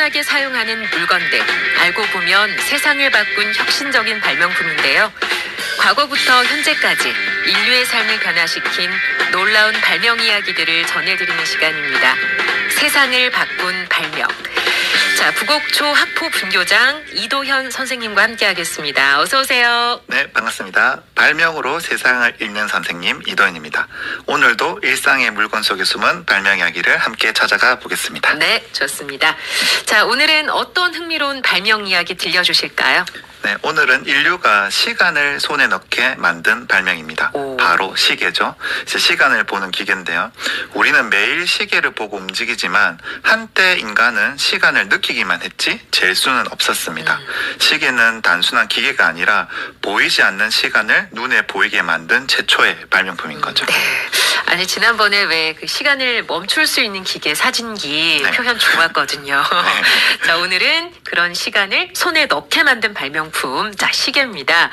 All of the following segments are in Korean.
안전하게 사용하는 물건들. 알고 보면 세상을 바꾼 혁신적인 발명품인데요. 과거부터 현재까지 인류의 삶을 변화시킨 놀라운 발명 이야기들을 전해드리는 시간입니다. 세상을 바꾼 발명. 자, 부곡초 학포 분교장 이도현 선생님과 함께하겠습니다. 어서 오세요. 네, 반갑습니다. 발명으로 세상을 읽는 선생님 이도현입니다. 오늘도 일상의 물건 속에 숨은 발명 이야기를 함께 찾아가 보겠습니다. 네, 좋습니다. 자, 오늘은 어떤 흥미로운 발명 이야기 들려주실까요? 네, 오늘은 인류가 시간을 손에 넣게 만든 발명입니다. 오. 바로 시계죠. 이제 시간을 보는 기계인데요. 우리는 매일 시계를 보고 움직이지만 한때 인간은 시간을 느끼기만 했지 잴 수는 없었습니다. 시계는 단순한 기계가 아니라 보이지 않는 시간을 눈에 보이게 만든 최초의 발명품인 거죠. 네. 아니, 지난번에 왜 그 시간을 멈출 수 있는 기계 사진기 네. 표현 좋았거든요. 네. 자, 오늘은 그런 시간을 손에 넣게 만든 발명품. 자, 시계입니다.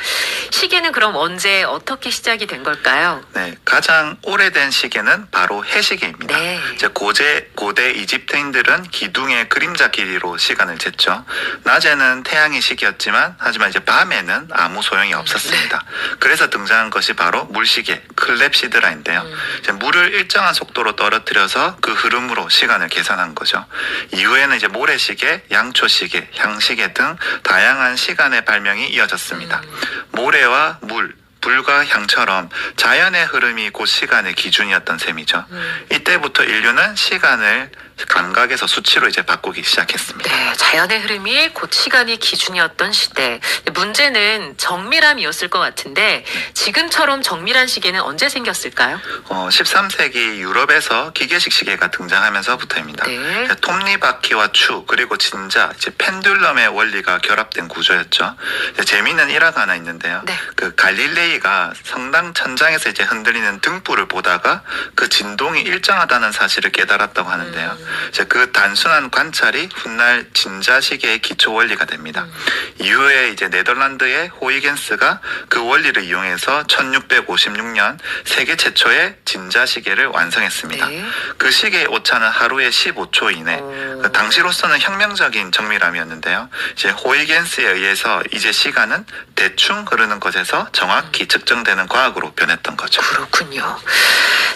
시계는 그럼 언제 어떻게 시작이 된 걸까요? 네, 가장 오래된 시계는 바로 해시계입니다. 네. 이제 고대 이집트인들은 기둥의 그림자 길이로 시간을 쟀죠. 낮에는 태양이 시계였지만 하지만 이제 밤에는 아무 소용이 없었습니다. 그래서 등장한 것이 바로 물시계, 클랩시드라인데요. 이제 물을 일정한 속도로 떨어뜨려서 그 흐름으로 시간을 계산한 거죠. 이후에는 이제 모래시계, 양초시계, 향시계 등 다양한 시간의 발명이 이어졌습니다. 모래와 물, 불과 향처럼 자연의 흐름이 곧 시간의 기준이었던 셈이죠. 이때부터 인류는 시간을 감각에서 수치로 이제 바꾸기 시작했습니다. 네, 자연의 흐름이 곧 시간이 기준이었던 시대. 문제는 정밀함이었을 것 같은데 지금처럼 정밀한 시계는 언제 생겼을까요? 13세기 유럽에서 기계식 시계가 등장하면서부터입니다. 네. 톱니바퀴와 추 그리고 진자, 이제 펜듈럼의 원리가 결합된 구조였죠. 재미있는 일화가 하나 있는데요. 네. 그 갈릴레이가 성당 천장에서 이제 흔들리는 등불을 보다가 그 진동이 일정하다는 사실을 깨달았다고 하는데요. 이제 그 단순한 관찰이 훗날 진자시계의 기초 원리가 됩니다. 이후에 이제 네덜란드의 호이겐스가 그 원리를 이용해서 1656년 세계 최초의 진자시계를 완성했습니다. 네. 그 시계의 오차는 하루에 15초 이내. 그 당시로서는 혁명적인 정밀함이었는데요. 이제 호이겐스에 의해서 이제 시간은 대충 흐르는 것에서 정확히 측정되는 과학으로 변했던 거죠. 그렇군요.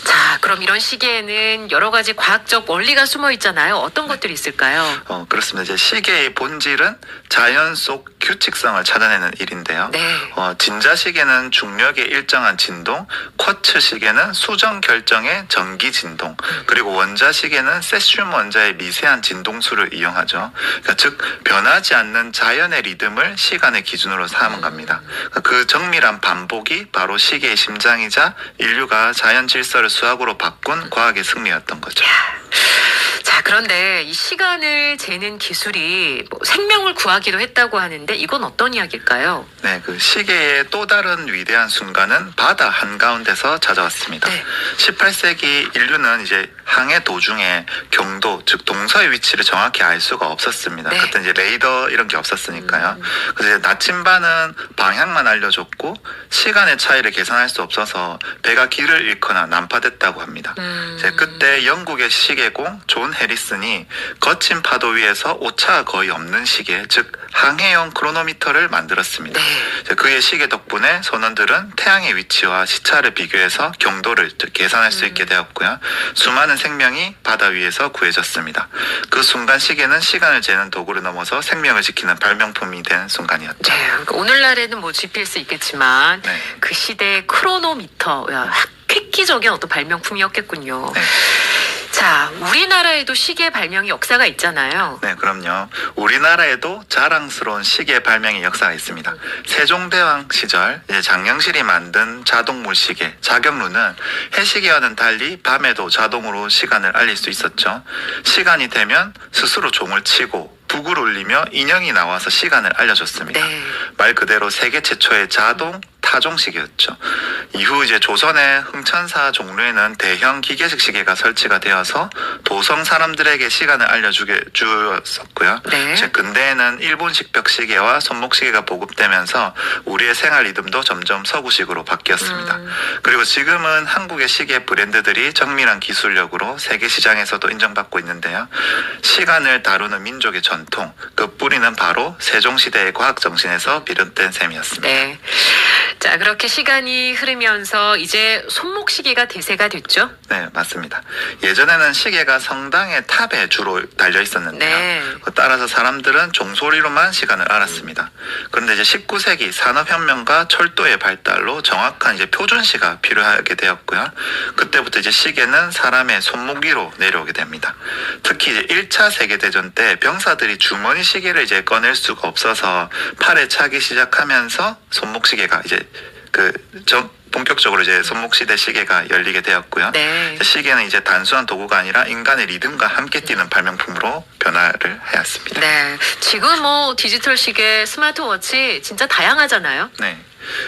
자, 그럼 이런 시계에는 여러 가지 과학적 원리가 숨어 있잖아요. 어떤 것들이 있을까요? 그렇습니다. 이제 시계의 본질은 자연 속 규칙성을 찾아내는 일인데요. 네. 진자시계는 중력의 일정한 진동, 쿼츠 시계는 수정 결정의 전기 진동, 그리고 원자시계는 세슘 원자의 미세한 진동수를 이용하죠. 그러니까 즉 변하지 않는 자연의 리듬을 시간의 기준으로 삼은 겁니다. 그 정밀한 반복이 바로 시계의 심장이자 인류가 자연 질서를 수학으로 바꾼 과학의 승리였던 거죠. 자, 그런데 이 시간을 재는 기술이 생명을 구하기도 했다고 하는데 이건 어떤 이야기일까요? 네, 그 시계의 또 다른 위대한 순간은 바다 한가운데서 찾아왔습니다. 네. 18세기 인류는 이제 항해 도중에 경도, 즉 동서의 위치를 정확히 알 수가 없었습니다. 네. 그때 이제 레이더 이런 게 없었으니까요. 그래서 이제 나침반은 방향만 알려줬고 시간의 차이를 계산할 수 없어서 배가 길을 잃거나 난파됐다고 합니다. 이제 그때 영국의 시계공 존 해리슨이 거친 파도 위에서 오차가 거의 없는 시계, 즉 항해용 크로노미터를 만들었습니다. 네. 그의 시계 덕분에 선원들은 태양의 위치와 시차를 비교해서 경도를 계산할 수 있게 되었고요. 수많은 생명이 바다 위에서 구해졌습니다. 그 순간 시계는 시간을 재는 도구를 넘어서 생명을 지키는 발명품이 된 순간이었죠. 네, 그러니까 오늘날에는 뭐 GPS 있겠지만 네. 그 시대의 크로노미터, 획기적인 어떤 발명품이었겠군요. 네. 자, 우리나라에도 시계 발명의 역사가 있잖아요. 네, 그럼요. 우리나라에도 자랑스러운 시계 발명의 역사가 있습니다. 세종대왕 시절 이제 장영실이 만든 자동 물시계 자경루는 해시계와는 달리 밤에도 자동으로 시간을 알릴 수 있었죠. 시간이 되면 스스로 종을 치고 북을 울리며 인형이 나와서 시간을 알려줬습니다. 네. 말 그대로 세계 최초의 자동 타종시계였죠. 이후 이제 조선의 흥천사 종로에는 대형 기계식 시계가 설치가 되어서 도성 사람들에게 시간을 주었었고요. 네. 이제 근대에는 일본식 벽시계와 손목시계가 보급되면서 우리의 생활 리듬도 점점 서구식으로 바뀌었습니다. 그리고 지금은 한국의 시계 브랜드들이 정밀한 기술력으로 세계 시장에서도 인정받고 있는데요. 시간을 다루는 민족의 전통, 그 뿌리는 바로 세종시대의 과학정신에서 비롯된 셈이었습니다. 네. 자, 그렇게 시간이 흐르면서 이제 손목시계가 대세가 됐죠? 네, 맞습니다. 예전에는 시계가 성당의 탑에 주로 달려 있었는데요. 네. 따라서 사람들은 종소리로만 시간을 알았습니다. 그런데 이제 19세기 산업혁명과 철도의 발달로 정확한 이제 표준시가 필요하게 되었고요. 그때부터 이제 시계는 사람의 손목 위로 내려오게 됩니다. 특히 이제 1차 세계대전 때 병사들이 주머니 시계를 이제 꺼낼 수가 없어서 팔에 차기 시작하면서 손목시계가 이제 본격적으로 이제 손목시대 시계가 열리게 되었고요. 네. 시계는 이제 단순한 도구가 아니라 인간의 리듬과 함께 뛰는 발명품으로 변화를 해왔습니다. 네. 지금 뭐 디지털 시계, 스마트워치 진짜 다양하잖아요. 네.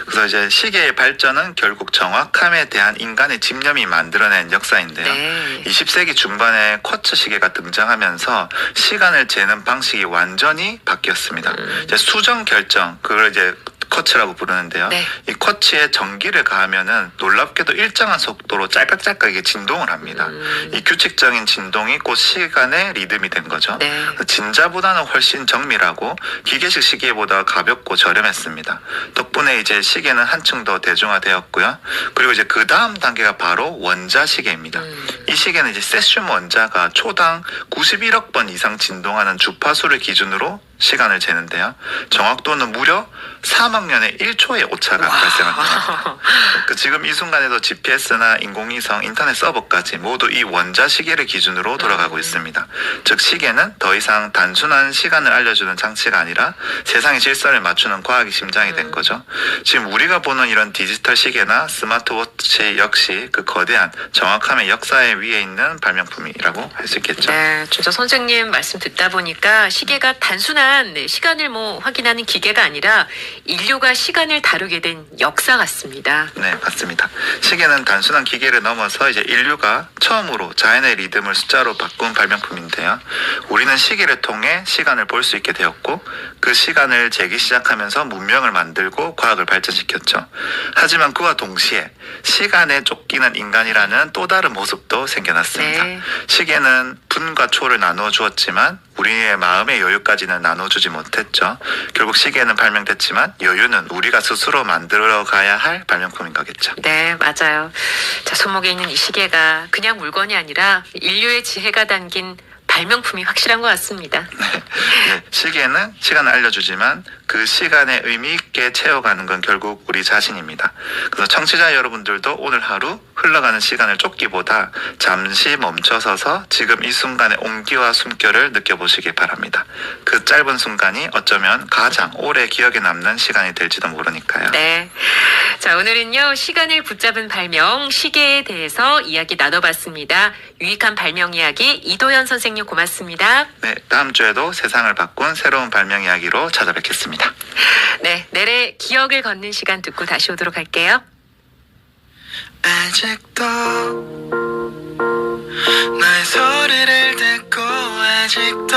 그래서 이제 시계의 발전은 결국 정확함에 대한 인간의 집념이 만들어낸 역사인데요. 네. 20세기 중반에 쿼츠 시계가 등장하면서 시간을 재는 방식이 완전히 바뀌었습니다. 이제 수정 결정, 그걸 이제 쿼츠라고 부르는데요. 네. 이 쿼츠에 전기를 가하면은 놀랍게도 일정한 속도로 짤깍짤깍 이게 진동을 합니다. 이 규칙적인 진동이 곧 시간의 리듬이 된 거죠. 네. 진자보다는 훨씬 정밀하고 기계식 시계보다 가볍고 저렴했습니다. 덕분에 이제 시계는 한층 더 대중화되었고요. 그리고 이제 그 다음 단계가 바로 원자 시계입니다. 이 시계는 이제 세슘 원자가 초당 91억 번 이상 진동하는 주파수를 기준으로 시간을 재는데요. 정확도는 무려 3억 년에 1초의 오차가 발생합니다. 지금 이 순간에도 GPS나 인공위성, 인터넷 서버까지 모두 이 원자 시계를 기준으로 돌아가고 있습니다. 즉 시계는 더 이상 단순한 시간을 알려주는 장치가 아니라 세상의 질서를 맞추는 과학의 심장이 된 거죠. 지금 우리가 보는 이런 디지털 시계나 스마트워치 역시 그 거대한 정확함의 역사의 위에 있는 발명품이라고 할 수 있겠죠. 네, 진짜 선생님 말씀 듣다 보니까 시계가 단순한 시간을 확인하는 기계가 아니라 인류가 시간을 다루게 된 역사 같습니다. 네, 맞습니다. 시계는 단순한 기계를 넘어서 이제 인류가 처음으로 자연의 리듬을 숫자로 바꾼 발명품인데요. 우리는 시계를 통해 시간을 볼 수 있게 되었고 그 시간을 재기 시작하면서 문명을 만들고 과학을 발전시켰죠. 하지만 그와 동시에 시간에 쫓기는 인간이라는 또 다른 모습도 생겨났습니다. 네. 시계는 분과 초를 나누어 주었지만 우리의 마음의 여유까지는 나눠주지 못했죠. 결국 시계는 발명됐지만 여유는 우리가 스스로 만들어 가야 할 발명품인 거겠죠. 네, 맞아요. 자, 손목에 있는 이 시계가 그냥 물건이 아니라 인류의 지혜가 담긴 발명품이 확실한 것 같습니다. 네, 시계는 시간을 알려주지만 그 시간에 의미 있게 채워가는 건 결국 우리 자신입니다. 그래서 청취자 여러분들도 오늘 하루 흘러가는 시간을 쫓기보다 잠시 멈춰서서 지금 이 순간의 온기와 숨결을 느껴보시기 바랍니다. 그 짧은 순간이 어쩌면 가장 오래 기억에 남는 시간이 될지도 모르니까요. 네. 자, 오늘은요, 시간을 붙잡은 발명, 시계에 대해서 이야기 나눠봤습니다. 유익한 발명 이야기, 이도현 선생님 고맙습니다. 네, 다음 주에도 세상을 바꾼 새로운 발명 이야기로 찾아뵙겠습니다. 네, 내래 기억을 걷는 시간 듣고 다시 오도록 할게요. 아직도 너의 소리를 듣고 아직도